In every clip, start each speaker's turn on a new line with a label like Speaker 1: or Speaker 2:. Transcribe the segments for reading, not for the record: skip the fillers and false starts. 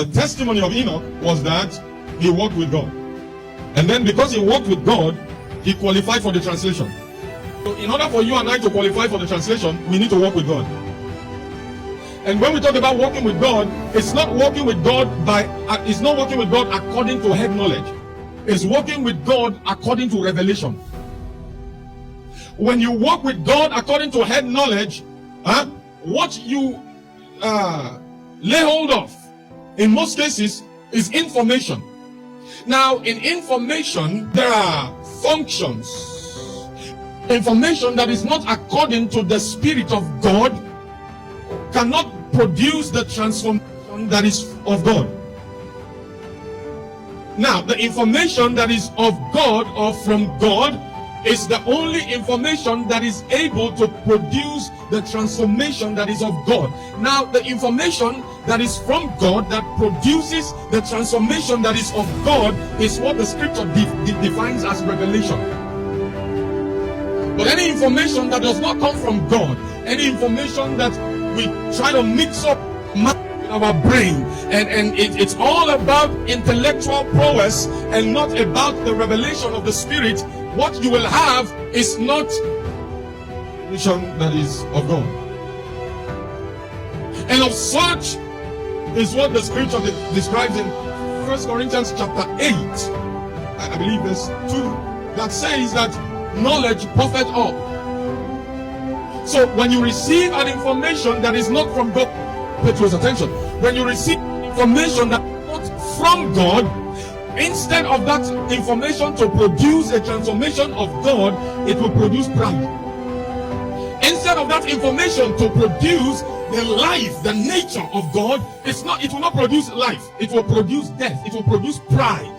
Speaker 1: The testimony of Enoch was that he walked with God. And then because he walked with God, he qualified for the translation. So in order for you and I to qualify for the translation, we need to walk with God. And when we talk about walking with God, it's not walking with God it's not walking with God according to head knowledge. It's walking with God according to revelation. When you walk with God according to head knowledge, what you lay hold of in most cases is information. Now, in information, there are functions. Information that is not according to the Spirit of God cannot produce the transformation that is of God. Now, the information that is of God or from God is the only information that is able to produce the transformation that is of God. Now, the information that is from God that produces the transformation that is of God is what the scripture defines as revelation. But any information that does not come from God, any information that we try to mix up in our brain, and it's all about intellectual prowess and not about the revelation of the Spirit, what you will have is not revelation that is of God. And of such is what the scripture describes in 1 Corinthians chapter 8, I believe verse 2, that says that knowledge puffeth up. So when you receive an information that is not from God, pay close attention. When you receive information that is not from God, instead of that information to produce a transformation of God, it will produce pride. Instead of that information to produce the life, the nature of God, it will not produce life. It will produce death. It will produce pride.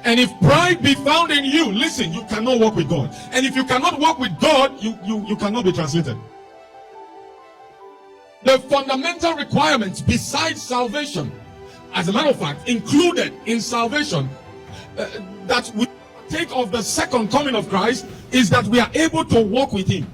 Speaker 1: And if pride be found in you, listen, you cannot walk with God. And if you cannot walk with God, you cannot be translated. The fundamental requirements besides salvation, as a matter of fact, included in salvation, that we take of the second coming of Christ, is that we are able to walk with Him.